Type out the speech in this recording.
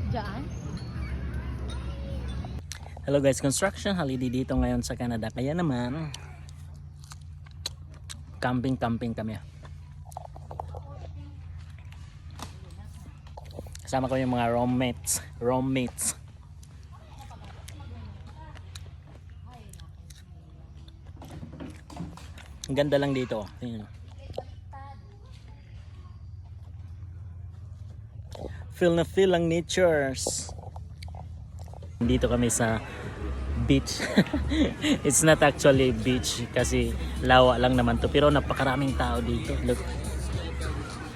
Diyan? Hello guys, construction holiday dito ngayon sa Canada. Kaya naman, camping kami. Kasama ko yung mga roommates. Ang ganda lang dito. Tingnan. Feel ang natures. Dito kami sa beach. It's not actually beach kasi lawa lang naman to, pero napakaraming tao dito. Look.